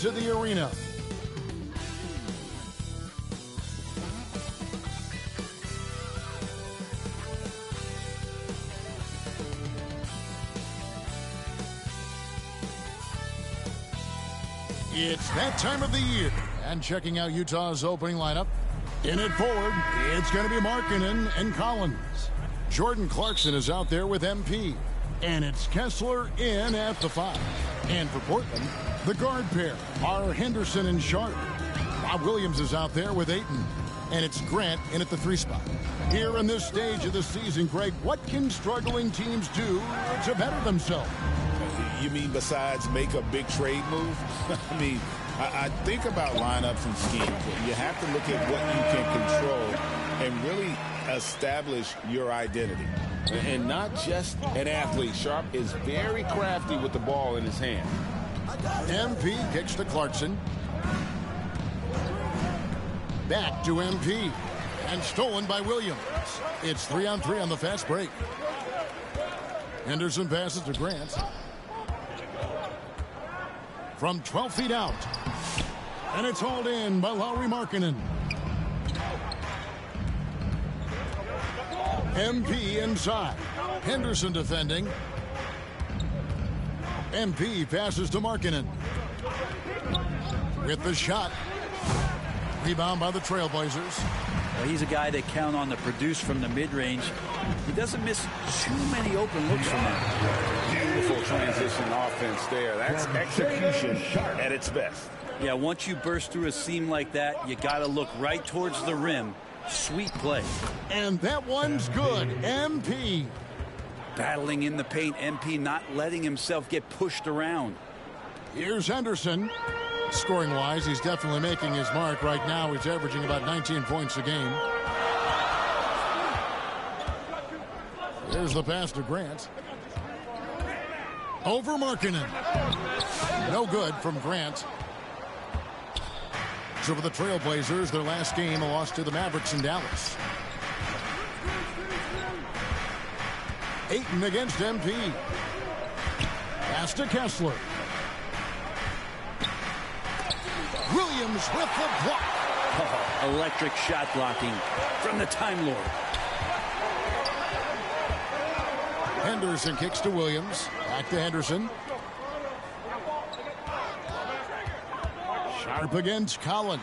into the arena. It's that time of the year. And checking out Utah's opening lineup. In it forward, it's going to be Markkanen and Collins. Jordan Clarkson is out there with MP. And it's Kessler in at the 5. And for Portland, the guard pair are Henderson and Sharp. Bob Williams is out there with Ayton. And it's Grant in at the 3 spot. Here in this stage of the season, Greg, what can struggling teams do to better themselves? You mean besides make a big trade move? I mean, I think about lineups and schemes. You have to look at what you can control and really establish your identity. And not just an athlete. Sharp is very crafty with the ball in his hand. MP kicks to Clarkson. Back to MP. And stolen by Williams. It's 3-on-3 on the fast break. Henderson passes to Grant. From 12 feet out. And it's hauled in by Lauri Markkanen. MP inside. Henderson defending. MP passes to Markkanen. With the shot. Rebound by the Trailblazers. Well, he's a guy they count on to produce from the mid-range. He doesn't miss too many open looks from him. Beautiful transition offense there. That's execution at its best. Yeah, once you burst through a seam like that, you got to look right towards the rim. Sweet play. And that one's good. MP. Battling in the paint, MP not letting himself get pushed around. Here's Henderson. Scoring-wise, he's definitely making his mark. Right now, he's averaging about 19 points a game. There's the pass to Grant. Over Markkanen. No good from Grant. So for the Trailblazers, their last game, a loss to the Mavericks in Dallas. Ayton against MP. Pass to Kessler. Williams with the block. Oh, electric shot blocking from the Time Lord. Henderson kicks to Williams. Back to Henderson. Sharp against Collins.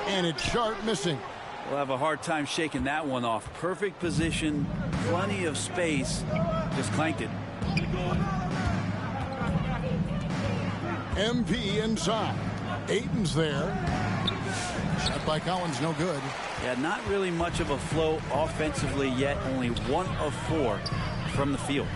And it's Sharp missing. We'll have a hard time shaking that one off. Perfect position, plenty of space. Just clanked it. MP inside. Ayton's there. Shot by Collins, no good. Yeah, not really much of a flow offensively yet. Only 1 of 4 from the field.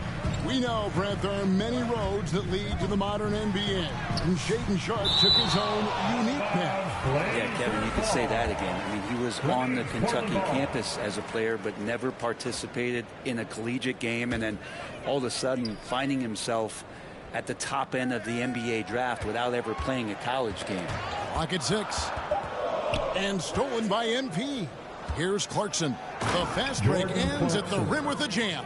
We know, Brent, there are many roads that lead to the modern NBA. And Shaedon Sharp took his own unique path. Yeah, Kevin, you could say that again. I mean, he was on the Kentucky campus as a player, but never participated in a collegiate game. And then all of a sudden finding himself at the top end of the NBA draft without ever playing a college game. Clock at 6. And stolen by MP. Here's Clarkson. The fast break ends at the rim with a jam.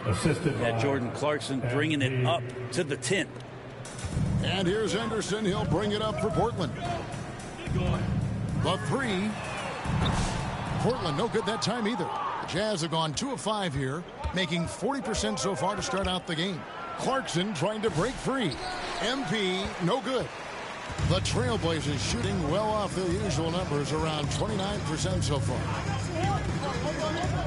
Yeah, Jordan Clarkson bringing it up to the 10. And here's Henderson. He'll bring it up for Portland. The 3. Portland no good that time either. The Jazz have gone 2 of 5 here, making 40% so far to start out the game. Clarkson trying to break free. MP no good. The Trailblazers shooting well off their usual numbers, around 29% so far.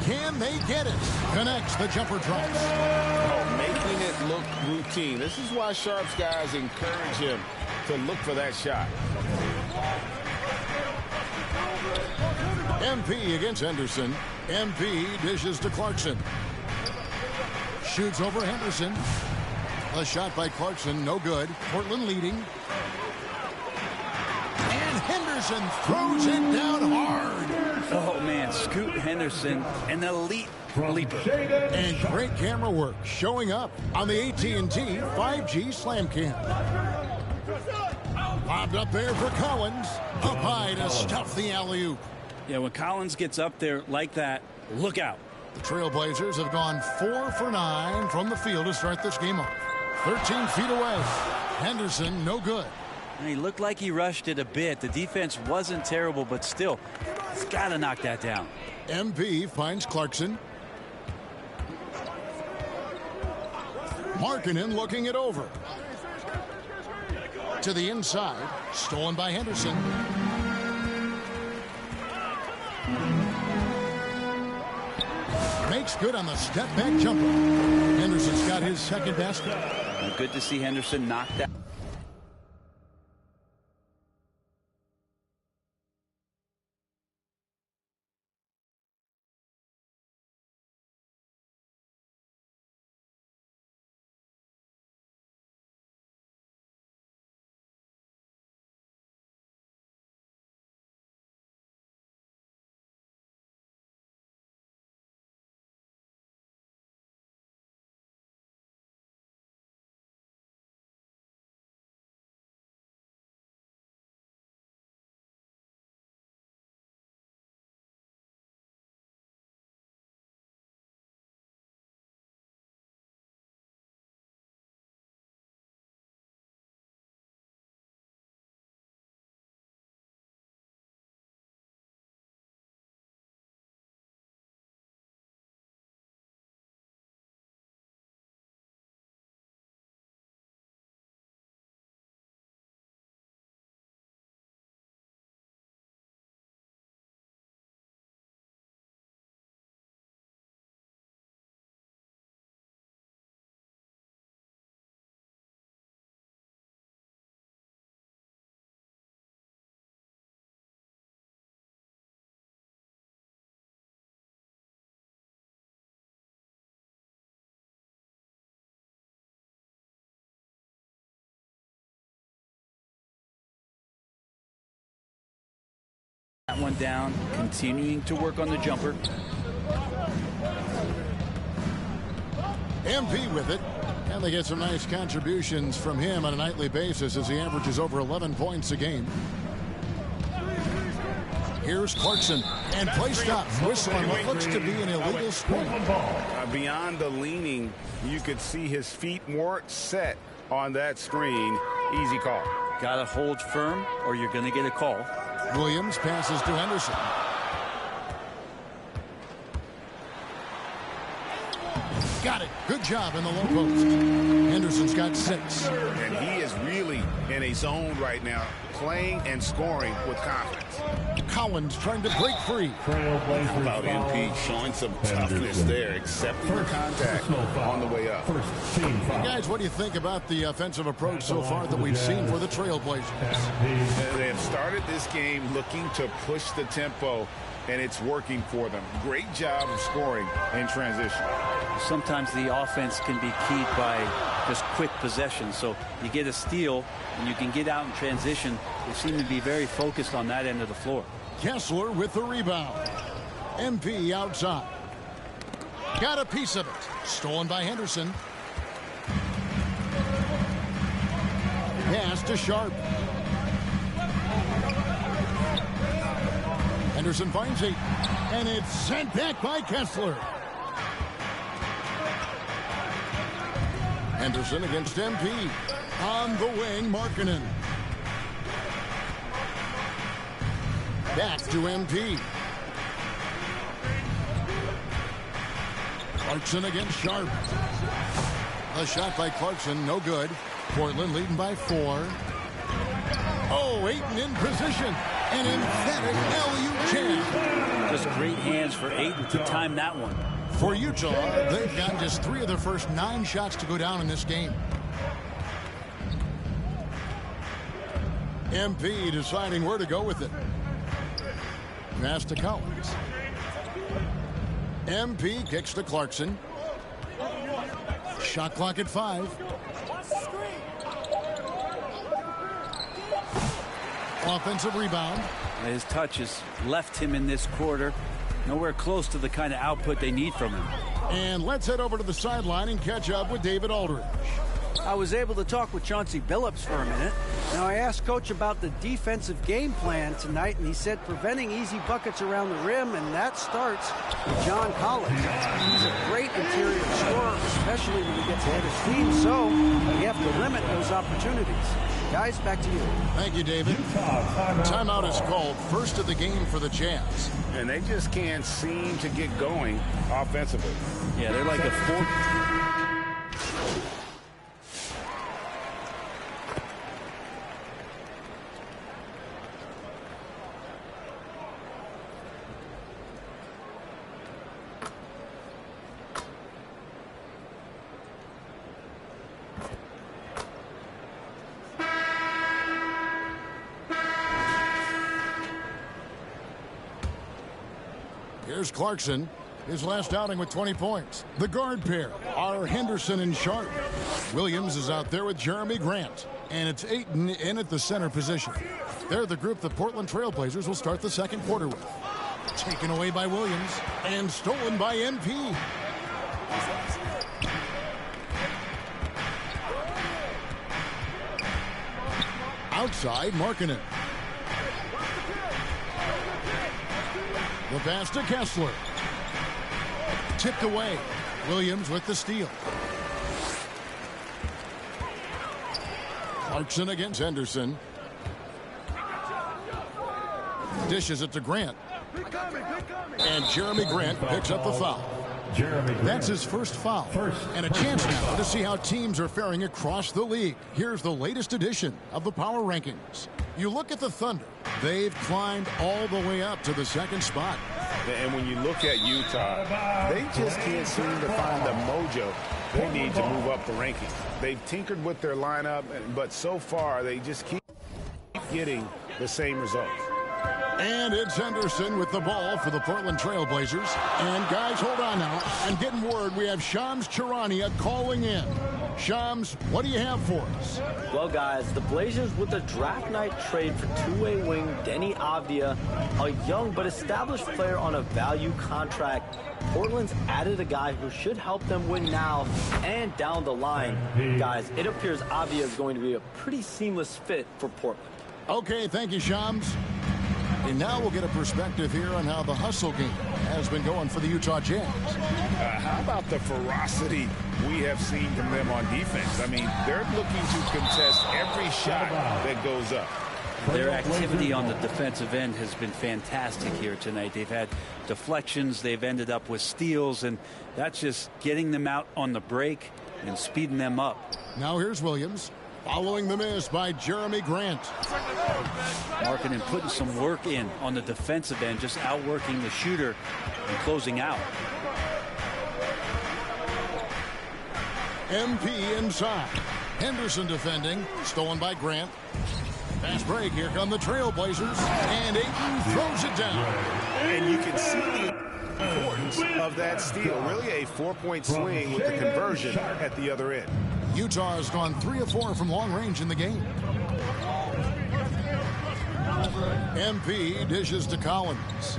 Can they get it? Connects, the jumper drops. Oh, making it look routine. This is why Sharp's guys encourage him to look for that shot. MP against Henderson. MP dishes to Clarkson. Shoots over Henderson. A shot by Clarkson, no good. Portland leading. And Henderson throws it down hard. Oh, man, Scoot Henderson, an elite leaper. And great camera work showing up on the AT&T 5G Slam Cam. Bobbed up there for Collins. Up high to stuff the alley-oop. Yeah, when Collins gets up there like that, look out. The Trailblazers have gone 4 for 9 from the field to start this game off. 13 feet away. Henderson, no good. He looked like he rushed it a bit. The defense wasn't terrible, but still, he's got to knock that down. MP finds Clarkson. Markkanen looking it over. To the inside. Stolen by Henderson. Makes good on the step-back jumper. Henderson's got his second basket. Good to see Henderson knock that. That one down, continuing to work on the jumper. MP with it. And they get some nice contributions from him on a nightly basis as he averages over 11 points a game. Here's Clarkson. And play stop. Whistle on what looks to be an illegal screen. Beyond the leaning, you could see his feet more set on that screen. Easy call. Got to hold firm or you're going to get a call. Williams passes to Henderson. Got it. Good job in the low post. Henderson's got 6. And he is really in a zone right now, playing and scoring with confidence. Collins trying to break free. How about MP showing some toughness there, accepting the contact on the way up. Hey guys, what do you think about the offensive approach so far that we've seen for the Trailblazers? They have started this game looking to push the tempo, and it's working for them. Great job of scoring in transition. Sometimes the offense can be keyed by just quick possession. So you get a steal and you can get out in transition. They seem to be very focused on that end of the floor. Kessler with the rebound. MP outside. Got a piece of it. Stolen by Henderson. Pass to Sharp. Henderson finds it. And it's sent back by Kessler. Henderson against MP. On the wing, Markkanen. Back to MP. Clarkson against Sharp. A shot by Clarkson, no good. Portland leading by 4. Oh, Ayton in position. An emphatic LU jam. Just great hands for Ayton to time that one. For Utah, they've gotten just 3 of their first 9 shots to go down in this game. MP deciding where to go with it. Pass to Collins. MP kicks to Clarkson. Shot clock at 5. Offensive rebound. His touch has left him in this quarter. Nowhere close to the kind of output they need from him. And let's head over to the sideline and catch up with David Aldridge. I was able to talk with Chauncey Billups for a minute. Now, I asked Coach about the defensive game plan tonight, and he said preventing easy buckets around the rim, and that starts with John Collins. He's a great interior scorer, especially when he gets ahead of steam, so you have to limit those opportunities. Guys, back to you. Thank you, David. Timeout is called, first of the game for the Jazz. And they just can't seem to get going offensively. Yeah, they're like a four. Here's Clarkson, his last outing with 20 points. The guard pair are Henderson and Sharp. Williams is out there with Jeremy Grant. And it's Ayton in at the center position. They're the group the Portland Trail Blazers will start the second quarter with. Taken away by Williams and stolen by MP. Outside, Markkanen. The pass to Kessler. Tipped away. Williams with the steal. Clarkson against Henderson. Dishes it to Grant. And Jeremy Grant picks up the foul. That's his first foul. And a chance now to see how teams are faring across the league. Here's the latest edition of the Power Rankings. You look at the Thunder. They've climbed all the way up to the second spot. And when you look at Utah, they just can't seem to find the mojo they need to move up the rankings. They've tinkered with their lineup, but so far they just keep getting the same results. And it's Henderson with the ball for the Portland Trail Blazers. And guys, hold on now. I'm getting word we have Shams Charania calling in. Shams, what do you have for us? Well, guys, the Blazers with a draft night trade for two-way wing Deni Avdija, a young but established player on a value contract. Portland's added a guy who should help them win now and down the line. Guys, it appears Avdija is going to be a pretty seamless fit for Portland. Okay, thank you, Shams. And now we'll get a perspective here on how the hustle game has been going for the Utah Jazz. How about the ferocity we have seen from them on defense? I mean, they're looking to contest every shot that goes up. Their activity on the defensive end has been fantastic here tonight. They've had deflections, they've ended up with steals, and that's just getting them out on the break and speeding them up. Now here's Williams. Following the miss by Jeremy Grant. Markkanen putting some work in on the defensive end, just outworking the shooter and closing out. MP inside. Henderson defending. Stolen by Grant. Fast break. Here come the Trailblazers. And Ayton throws it down. And you can see the importance of that steal. Really a 4-point swing with the conversion at the other end. Utah has gone 3 of 4 from long range in the game. MP dishes to Collins.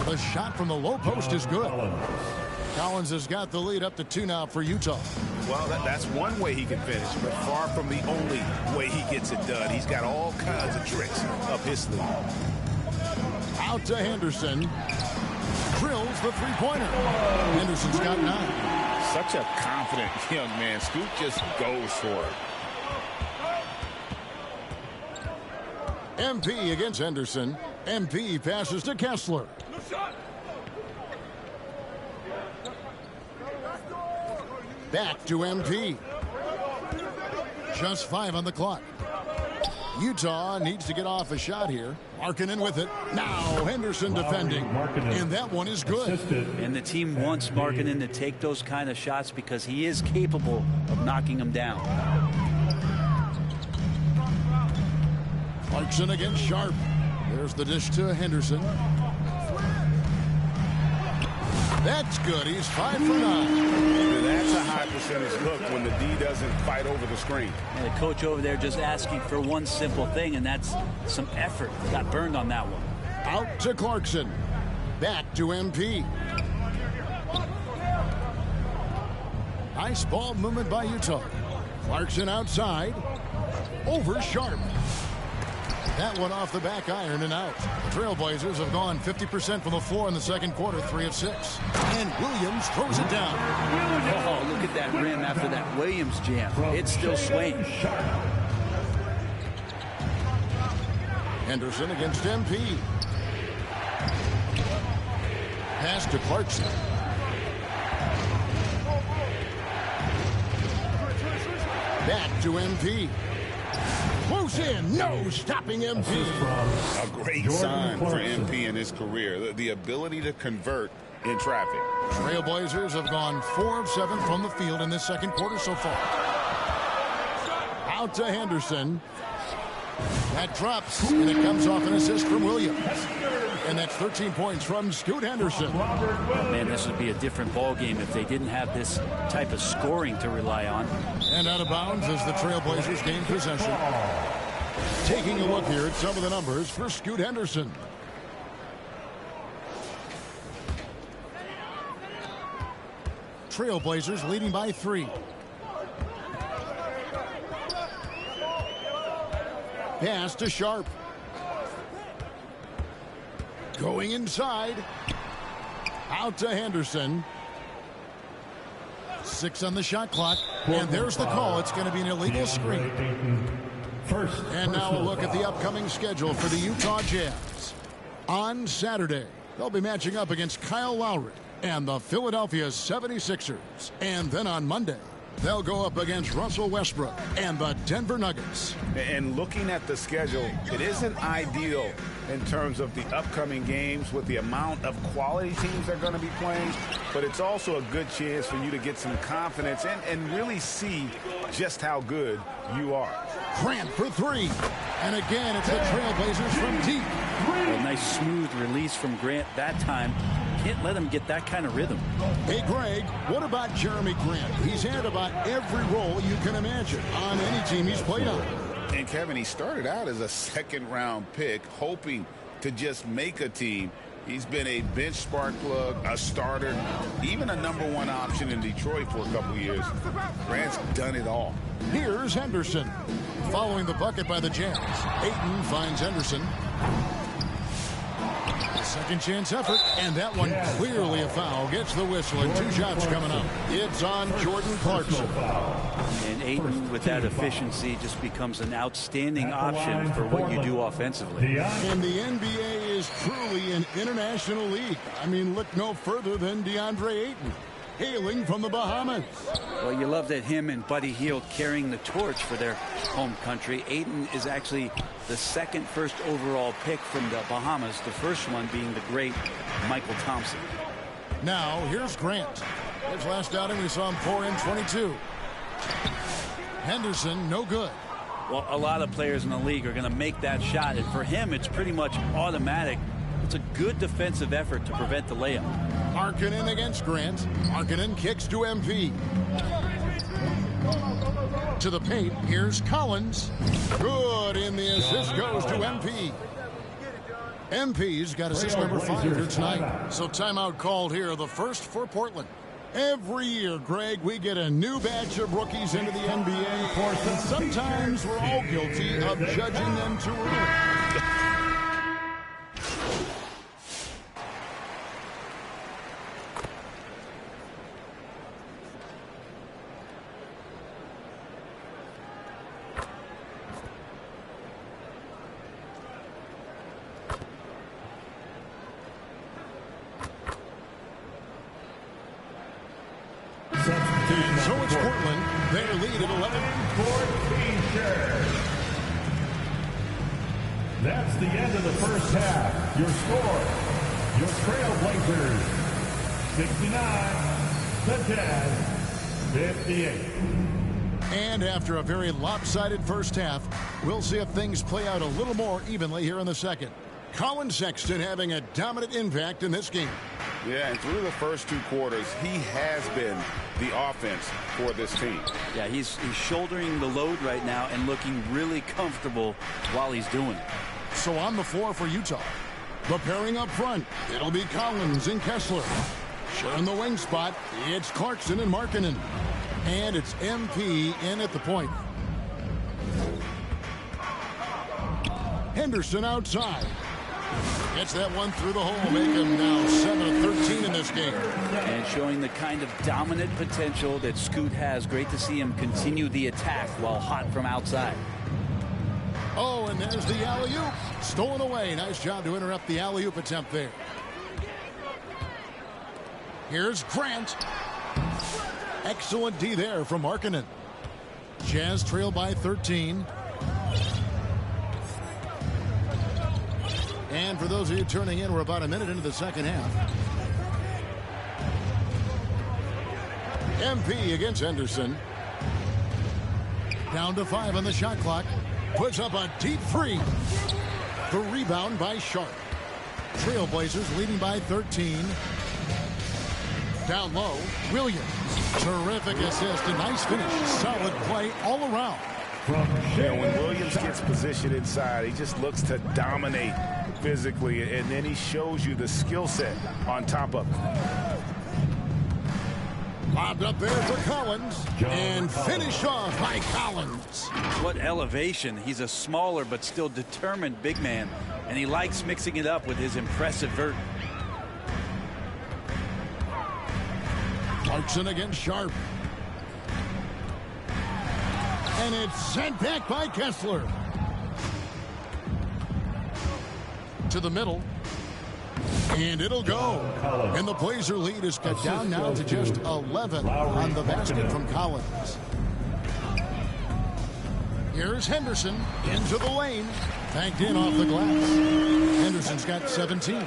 The shot from the low post is good. Collins has got the lead up to 2 now for Utah. Well, that's one way he can finish, but far from the only way he gets it done. He's got all kinds of tricks up his sleeve. Out to Henderson. Drills the three-pointer. Henderson's got 9. Such a confident young man. Scoot just goes for it. MP against Henderson. MP passes to Kessler. Back to MP. Just 5 on the clock. Utah needs to get off a shot here. Markkanen with it. Now Henderson defending. And that one is good. And the team wants Markkanen to take those kind of shots because he is capable of knocking them down. Clarkson against Sharp. There's the dish to Henderson. That's good. He's 5 for 9. That's a high percentage look when the D doesn't fight over the screen. And the coach over there just asking for one simple thing, and that's some effort. Got burned on that one. Out to Clarkson. Back to MP. Nice ball movement by Utah. Clarkson outside. Over Sharp. That one off the back iron and out. The Trailblazers have gone 50% from the floor in the second quarter, 3 of 6. And Williams throws it down. Oh, look at that rim after that Williams jam. It's still swaying. Henderson against MP. Pass to Clarkson. Back to MP. Close in. No stopping MP. A great sign for MP in his career. The ability to convert in traffic. Trailblazers have gone 4 of 7 from the field in this second quarter so far. Out to Henderson. That drops, and it comes off an assist from Williams. And that's 13 points from Scoot Henderson. Man, this would be a different ball game if they didn't have this type of scoring to rely on. And out of bounds as the Trailblazers gain possession. Taking a look here at some of the numbers for Scoot Henderson. Trailblazers leading by 3. Pass to Sharp. Going inside. Out to Henderson. 6 on the shot clock. And there's the call. It's going to be an illegal screen. And now a look at the upcoming schedule for the Utah Jazz. On Saturday, they'll be matching up against Kyle Lowry and the Philadelphia 76ers. And then on Monday, they'll go up against Russell Westbrook and the Denver Nuggets. And looking at the schedule, it isn't ideal in terms of the upcoming games with the amount of quality teams they're going to be playing, but it's also a good chance for you to get some confidence and really see just how good you are. Grant for 3. And again, it's the Trailblazers from deep. A nice smooth release from Grant that time. Can't let him get that kind of rhythm. Hey, Greg, what about Jeremy Grant? He's had about every role you can imagine on any team he's played on. And Kevin, he started out as a second-round pick, hoping to just make a team. He's been a bench spark plug, a starter, even a #1 option in Detroit for a couple years. Grant's done it all. Here's Henderson. Following the bucket by the Jazz. Ayton finds Henderson. Second chance effort, and that one clearly a foul. Gets the whistle, and 2 shots coming up. It's on Jordan Clarkson. And Ayton, with that efficiency, just becomes an outstanding option for what you do offensively. And the NBA is truly an international league. I mean, look no further than DeAndre Ayton, hailing from the Bahamas. Well, you love that him and Buddy Hield carrying the torch for their home country. Ayton is actually the second first overall pick from the Bahamas, the first one being the great Michael Thompson. Now, here's Grant. His last outing, we saw him pour in 22. Henderson, no good. Well, a lot of players in the league are going to make that shot, and for him, it's pretty much automatic. It's a good defensive effort to prevent the layup. Markkanen against Grant. Markkanen kicks to MP. To the paint, here's Collins. Good, and the assist goes to MP. MP's got assist number 5 here tonight. So timeout called here, the first for Portland. Every year, Greg, we get a new batch of rookies into the NBA, and sometimes we're all guilty of judging them too early. So it's Portland. Their lead at 11. That's the end of the first half. Your score, your Trailblazers, 69, the Jazz, 58. And after a very lopsided first half, we'll see if things play out a little more evenly here in the second. Colin Sexton having a dominant impact in this game. Yeah, and through the first 2 quarters, he has been the offense for this team. Yeah, he's shouldering the load right now and looking really comfortable while he's doing it. So on the floor for Utah. The pairing up front, it'll be Collins and Kessler. Sharing the wing spot, it's Clarkson and Markkanen. And it's MP in at the point. Henderson outside. Gets that one through the hole, make him now 7 of 13 in this game. And showing the kind of dominant potential that Scoot has. Great to see him continue the attack while hot from outside. Oh, and there's the alley-oop. Stolen away. Nice job to interrupt the alley-oop attempt there. Here's Grant. Excellent D there from Markkanen. Jazz trail by 13. And for those of you turning in, we're about a minute into the second half. MP against Henderson. Down to 5 on the shot clock. Puts up a deep three. The rebound by Sharp. Trailblazers leading by 13. Down low, Williams. Terrific assist, a nice finish. Solid play all around. When Williams gets positioned inside, he just looks to dominate physically, and then he shows you the skill set on top of it. Lobbed up there for Collins, and finished off by Collins. What elevation. He's a smaller but still determined big man, and he likes mixing it up with his impressive vert. Clarkson against Sharp. And it's sent back by Kessler. To the middle. And it'll go. And the Blazer lead is cut down now to just 11 on the basket from Collins. Here's Henderson into the lane. Backed in off the glass. Henderson's got 17.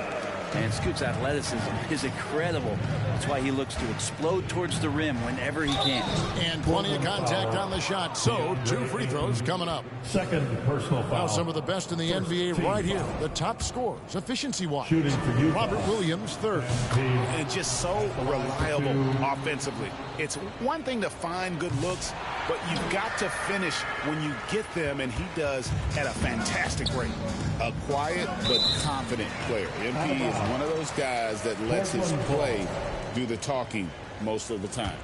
And Scoot's athleticism is incredible. That's why he looks to explode towards the rim whenever he can. And plenty of contact on the shot. So 2 free throws coming up. Second personal foul. Now some of the best in the NBA right here. The top scorers, efficiency-wise. Shooting for you. Robert Williams, 3rd. And just so reliable offensively. It's one thing to find good looks, but you've got to finish when you get them, and he does at a fantastic rate. A quiet but confident player. MP is one of those guys that lets his play do the talking most of the time.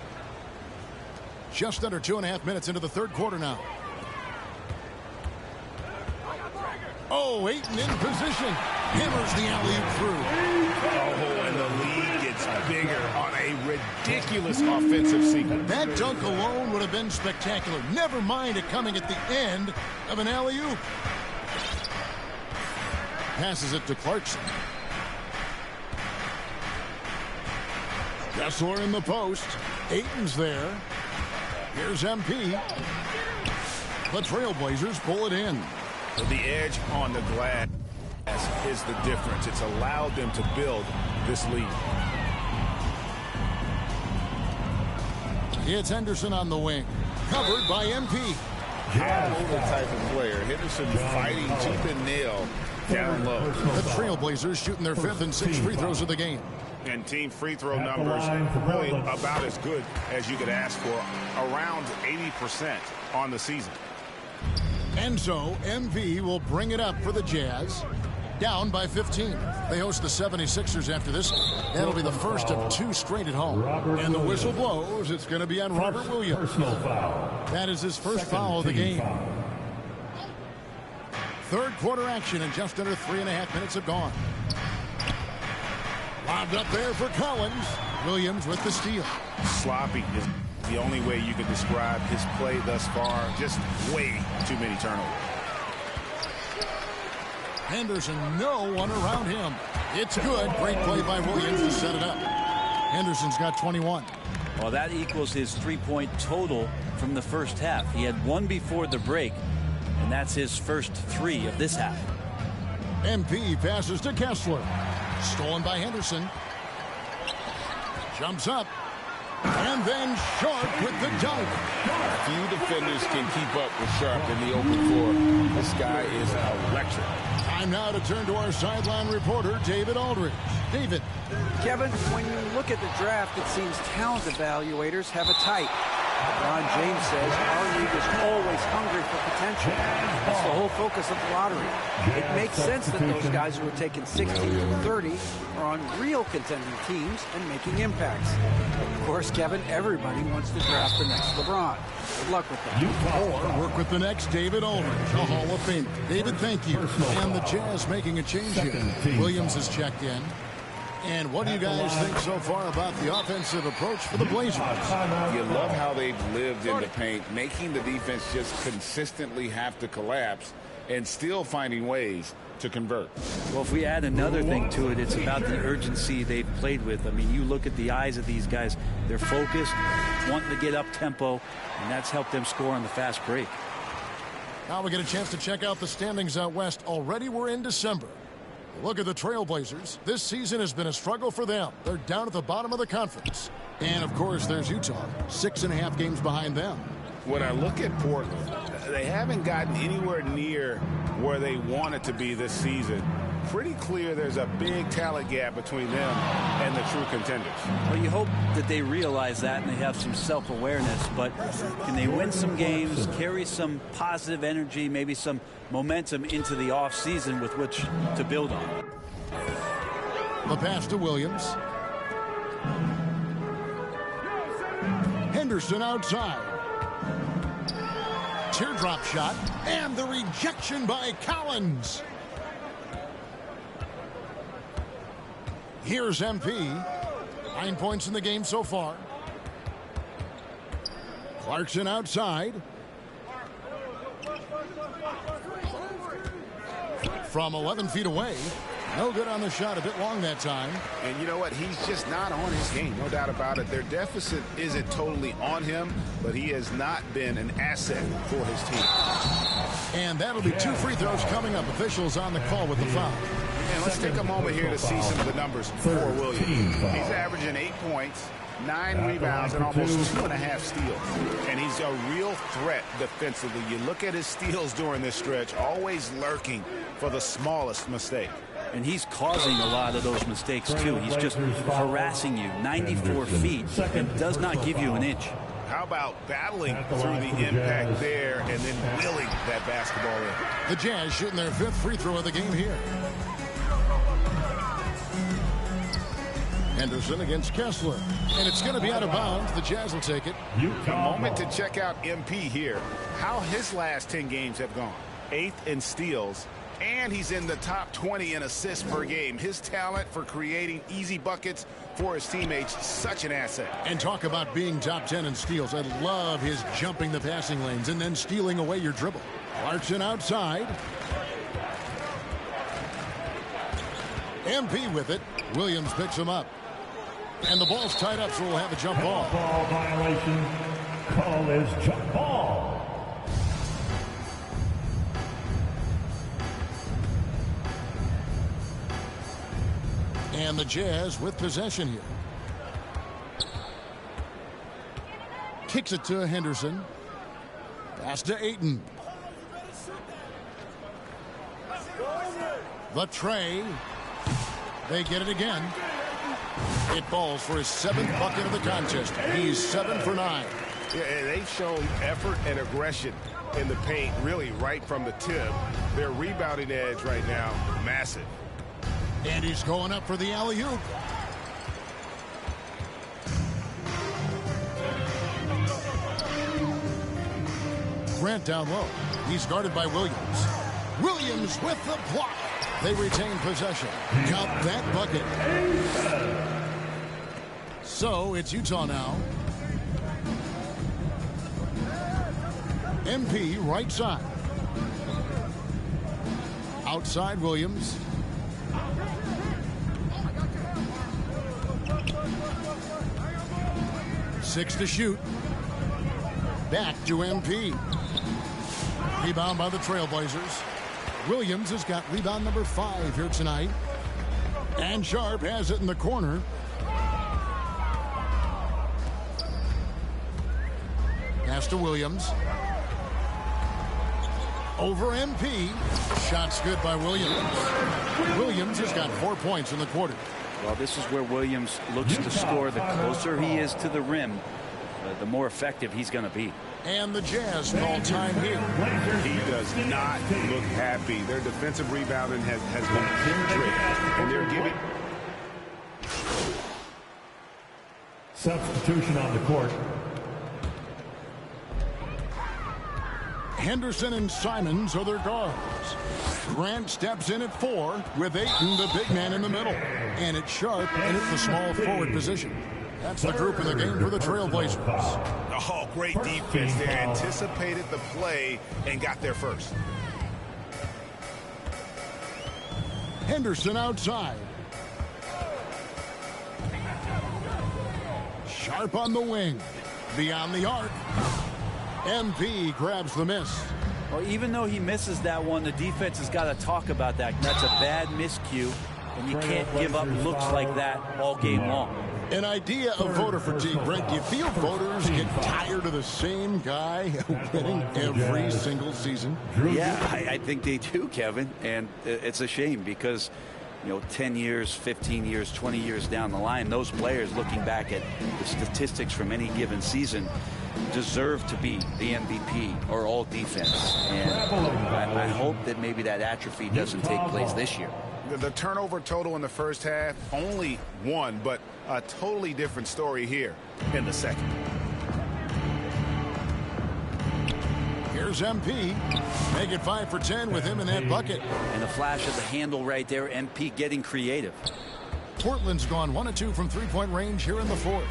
Just under 2.5 minutes into the third quarter now. Oh, Ayton in position. Hammers the alley-oop through. Oh, and the lead gets bigger on a ridiculous offensive sequence. That dunk alone would have been spectacular. Never mind it coming at the end of an alley-oop. Passes it to Clarkson. Kessler in the post. Ayton's there. Here's MP. The Trailblazers pull it in. The edge on the glass is the difference. It's allowed them to build this lead. It's Henderson on the wing. Covered by MP. All-over type of player. Henderson fighting tooth and nail down low. The Trailblazers shooting their 5th and 6th free throws of the game. And team free throw numbers really about as good as you could ask for. Around 80% on the season. And so MP will bring it up for the Jazz. Down by 15. They host the 76ers after this. That'll be the first of 2 straight at home. And the whistle blows. It's going to be on Robert Williams. That is his first foul of the game. Third quarter action, and just under 3.5 minutes have gone. Lobbed up there for Collins. Williams with the steal. Sloppy is the only way you could describe his play thus far. Just way too many turnovers. Henderson, no one around him. It's good. Great play by Williams to set it up. Henderson's got 21. Well, that equals his 3-point total from the first half. He had 1 before the break, and that's his first 3 of this half. MP passes to Kessler. Stolen by Henderson. Jumps up. And then Sharp with the dunk. Few defenders can keep up with Sharp in the open floor. This guy is electric. Time now to turn to our sideline reporter, David Aldridge. David. Kevin, when you look at the draft, it seems talent evaluators have a type. LeBron James says our league is always hungry for potential. That's the whole focus of the lottery. It makes sense that those guys who are taking 16 through 30 are on real contending teams and making impacts. Of course, Kevin, everybody wants to draft the next LeBron. Good luck with that. Or work with the next David Aldridge, a Hall of Famer. David, thank you. And the Jazz making a change here. Williams has checked in. And what do you guys think so far about the offensive approach for the Blazers? You love how they've lived in the paint, making the defense just consistently have to collapse and still finding ways to convert. Well, if we add another thing to it, it's about the urgency they've played with. I mean, you look at the eyes of these guys. They're focused, wanting to get up tempo, and that's helped them score on the fast break. Now we get a chance to check out the standings out west. Already we're in December. Look at the Trailblazers. This season has been a struggle for them. They're down at the bottom of the conference. And, of course, there's Utah, 6.5 games behind them. When I look at Portland, they haven't gotten anywhere near where they wanted to be this season. Pretty clear there's a big talent gap between them and the true contenders. Well, you hope that they realize that and they have some self-awareness, but can they win some games, carry some positive energy, maybe some momentum into the offseason with which to build on? The pass to Williams. Henderson outside. Teardrop shot, and the rejection by Collins. Here's MP. 9 points in the game so far. Clarkson outside. From 11 feet away. No good on the shot. A bit long that time. And you know what? He's just not on his game. No doubt about it. Their deficit isn't totally on him, but he has not been an asset for his team. And that'll be 2 free throws coming up. Officials on the call with the foul. And let's take a moment here to see some of the numbers for Williams. He's averaging 8 points, 9 rebounds, and almost 2.5 steals. And he's a real threat defensively. You look at his steals during this stretch, always lurking for the smallest mistake. And he's causing a lot of those mistakes, too. He's just harassing you 94 feet and does not give you an inch. How about battling through the impact there and then wheeling that basketball in? The Jazz shooting their 5th free throw of the game here. Henderson against Kessler. And it's going to be out of bounds. The Jazz will take it. A moment to check out MP here. How his last 10 games have gone. 8th in steals. And he's in the top 20 in assists per game. His talent for creating easy buckets for his teammates, such an asset. And talk about being top 10 in steals. I love his jumping the passing lanes and then stealing away your dribble. Clarkson outside. MP with it. Williams picks him up. And the ball's tied up, so we'll have a jump ball. Ball violation. Call is jump ball. And the Jazz with possession here. Kicks it to Henderson. Pass to Ayton. The tray. They get it again. It falls for his 7th bucket of the contest. He's 7 for 9. Yeah, they've shown effort and aggression in the paint, really right from the tip. Their rebounding edge right now, massive. And he's going up for the alley-oop. Grant down low. He's guarded by Williams. Williams with the block. They retain possession. Count that bucket. So it's Utah now. MP right side. Outside Williams. Six to shoot. Back to MP. Rebound by the Trailblazers. Williams has got rebound number 5 here tonight. And Sharp has it in the corner. Pass to Williams. Over MP. Shots good by Williams. Williams has got 4 points in the quarter. Well, this is where Williams looks to score. The closer he is to the rim, the more effective he's going to be. And the Jazz call time here. He does not look happy. Their defensive rebounding has been putrid, and they're giving. Substitution on the court. Henderson and Simons are their guards. Grant steps in at 4 with Ayton, the big man, in the middle. And it's Sharp in at the small forward position. That's the group in the game for the Trailblazers. Oh, great defense there. Anticipated the play and got there first. Henderson outside. Sharp on the wing. Beyond the arc. MP grabs the miss. Well, even though he misses that one, the defense has got to talk about that. That's a bad miscue, and you can't give up looks like that all game long. An idea of voter fatigue, Brent. Do you feel voters get tired of the same guy winning every single season? Yeah, I think they do, Kevin, and it's a shame because, you know, 10 years, 15 years, 20 years down the line, those players looking back at the statistics from any given season deserve to be the MVP or all defense. And I hope that maybe that atrophy doesn't take place this year. The turnover total in the first half, only 1, but a totally different story here in the second. Here's MP. Make it 5 for 10 with him in that bucket. And a flash of the handle right there. MP getting creative. Portland's gone 1 of 2 from three-point range here in the fourth.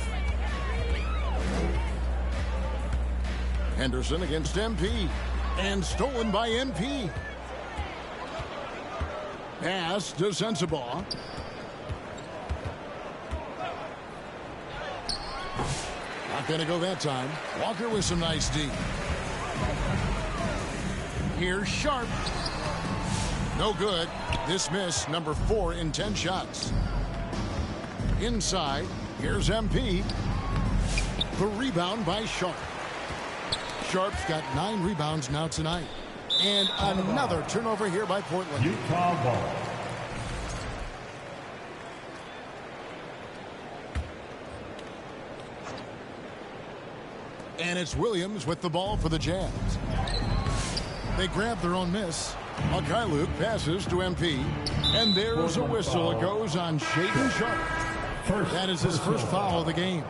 Henderson against MP. And stolen by MP. Pass to Sensabaugh. Not going to go that time. Walker with some nice D. Here's Sharp. No good. This miss, number 4 in 10 shots. Inside, here's MP. The rebound by Sharp. Sharp's got 9 rebounds now tonight. And another turnover here by Portland. Utah ball. And it's Williams with the ball for the Jazz. They grab their own miss. Luke passes to MP. And there's a whistle. It goes on Shaedon Sharp. That is his first foul of the game.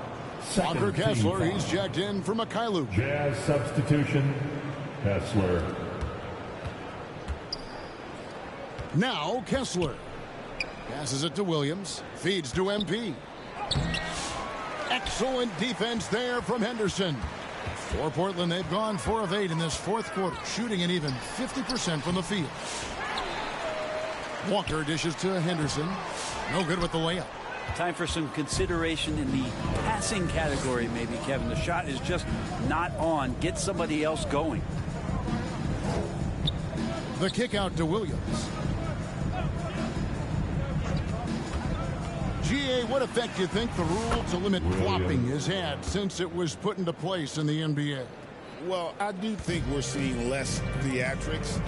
Walker Kessler, he's checked in for Luke. Jazz substitution, Kessler. Now Kessler. Passes it to Williams. Feeds to MP. Excellent defense there from Henderson. For Portland, they've gone 4 of 8 in this fourth quarter, shooting an even 50% from the field. Walker dishes to Henderson. No good with the layup. Time for some consideration in the passing category, maybe, Kevin. The shot is just not on. Get somebody else going. The kick out to Williams. GA, what effect do you think the rule to limit flopping has had since it was put into place in the NBA? Well, I do think we're seeing less theatrics,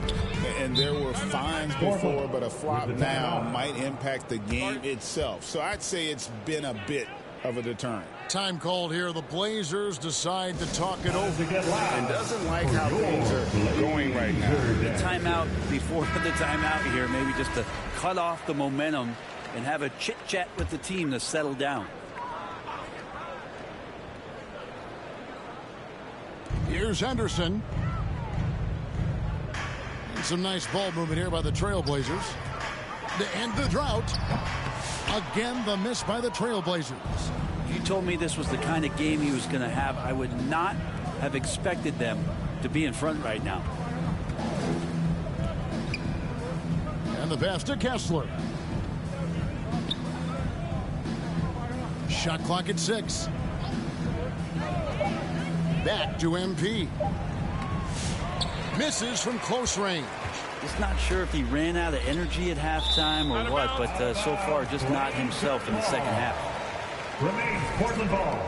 and there were fines before, but a flop now might impact the game itself. So I'd say it's been a bit of a deterrent. Time called here. The Blazers decide to talk it over. And doesn't like how things are going right now. The timeout before the timeout here, maybe just to cut off the momentum and have a chit-chat with the team to settle down. Here's Henderson. And some nice ball movement here by the Trailblazers. To end the drought. Again, the miss by the Trailblazers. You told me this was the kind of game he was going to have. I would not have expected them to be in front right now. And the pass to Kessler. Shot clock at 6. Back to MP. Misses from close range. Just not sure if he ran out of energy at halftime or what, but so far just not himself in the second half. Remains Portland ball.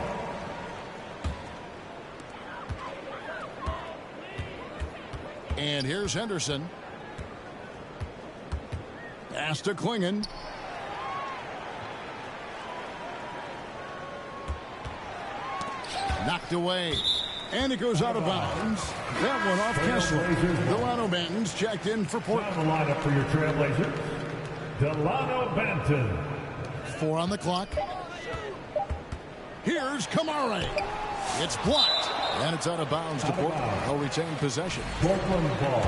And here's Henderson. Pass to Klingon. Knocked away. And it goes out of bounds. That one off Kessler. Delano Banton's checked in for Portland. The lineup for your Trailblazers. Delano Banton. 4 on the clock. Here's Kamara. It's blocked. And it's out of bounds to Portland. They'll retain possession. Portland ball.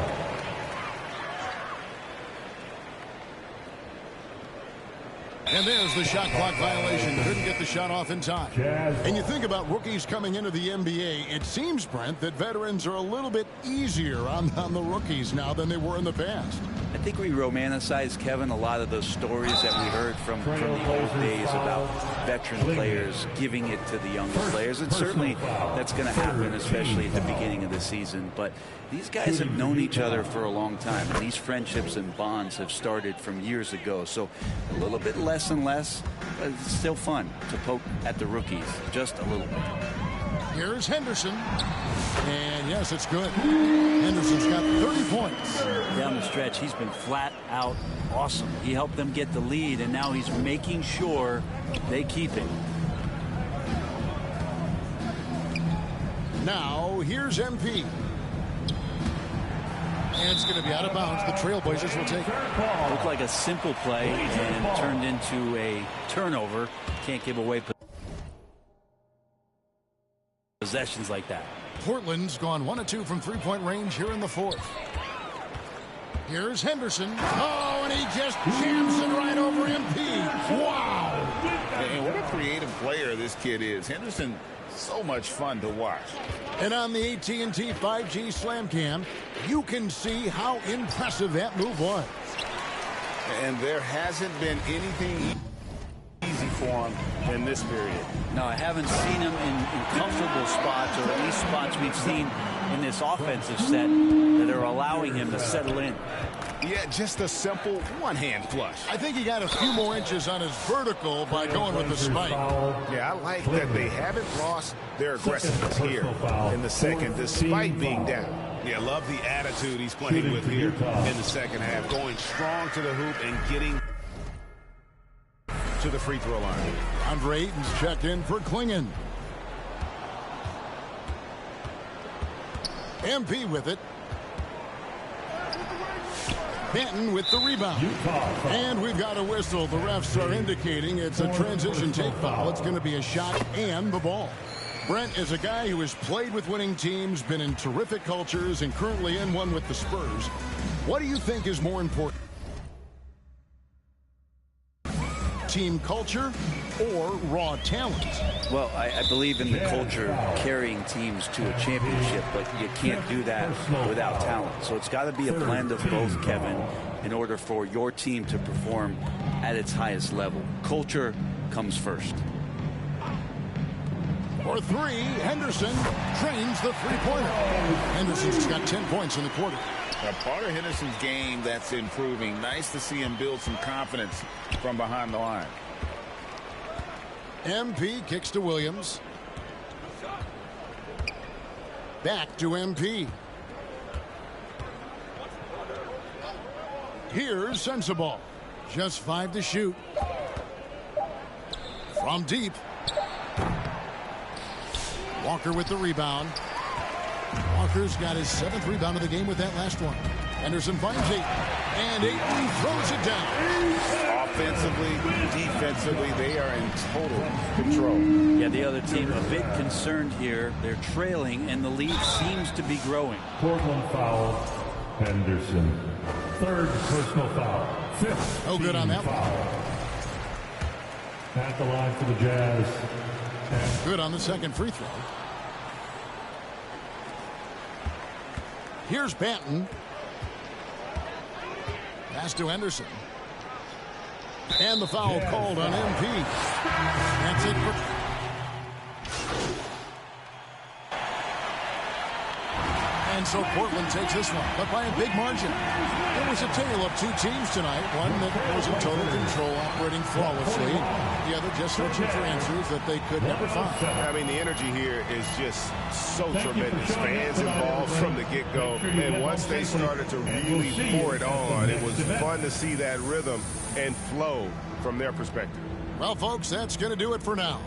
And there's the shot clock violation. Couldn't get the shot off in time. And you think about rookies coming into the NBA, it seems, Brent, that veterans are a little bit easier on the rookies now than they were in the past. I think we romanticize, Kevin, a lot of those stories that we heard from the old days about veteran players giving it to the younger players. And certainly that's going to happen, especially at the beginning of the season. But these guys have known each other for a long time, and these friendships and bonds have started from years ago. So a little bit less and less, but it's still fun to poke at the rookies, just a little bit. Here's Henderson. And yes, it's good. Henderson's got 30 points. Down the stretch, he's been flat out awesome. He helped them get the lead, and now he's making sure they keep it. Now, here's MP. And it's going to be out of bounds. The Trailblazers will take it. Looked like a simple play and turned into a turnover. Can't give away possessions like that. Portland's gone 1 of 2 from three-point range here in the fourth. Here's Henderson. Oh, and he just jams it right over MP. Wow. And what a creative player this kid is. Henderson, so much fun to watch. And on the AT&T 5G Slam Cam, you can see how impressive that move was. And there hasn't been anything easy for him in this period. No, I haven't seen him in comfortable spots, or at least spots we've seen in this offensive set that are allowing him to settle in. Yeah, just a simple one-hand flush. I think he got a few more inches on his vertical by going with the spike. Yeah, I like that they haven't lost their aggressiveness here in the second, despite being down. Yeah, love the attitude he's playing with here in the second half, going strong to the hoop and getting to the free throw line. Andre Ayton's checked in for Klingon. MP with it. Banton with the rebound. And we've got a whistle. The refs are indicating it's a transition take foul. It's going to be a shot and the ball. Brent is a guy who has played with winning teams, been in terrific cultures, and currently in one with the Spurs. What do you think is more important? Team culture or raw talent? Well, I believe in the culture carrying teams to a championship, but you can't do that without talent. So it's got to be a blend of both, Kevin, in order for your team to perform at its highest level. Culture comes first. For three, Henderson trains the three-pointer. Henderson's got 10 points in the quarter. A part of Henderson's game that's improving. Nice to see him build some confidence from behind the line. MP kicks to Williams. Back to MP. Here's Sensabaugh. Just 5 to shoot. From deep. Walker with the rebound. Walker's got his 7th rebound of the game with that last one. Henderson finds Ayton. And Ayton throws it down. Offensively, defensively, they are in total control. Yeah, the other team a bit concerned here. They're trailing, and the lead seems to be growing. Portland foul. Henderson. 3rd personal foul. 5th. No good on that one. At the line for the Jazz. Good on the 2nd free throw. Here's Banton. Pass to Henderson. And the foul called on MP. That's it for... And so Portland takes this one, but by a big margin. It was a tale of 2 teams tonight. One that was in total control, operating flawlessly. The other just searching for answers that they could never find. I mean, the energy here is just so tremendous. Fans involved from the get-go. And once they started to really pour it on, it was fun to see that rhythm and flow from their perspective. Well, folks, that's going to do it for now.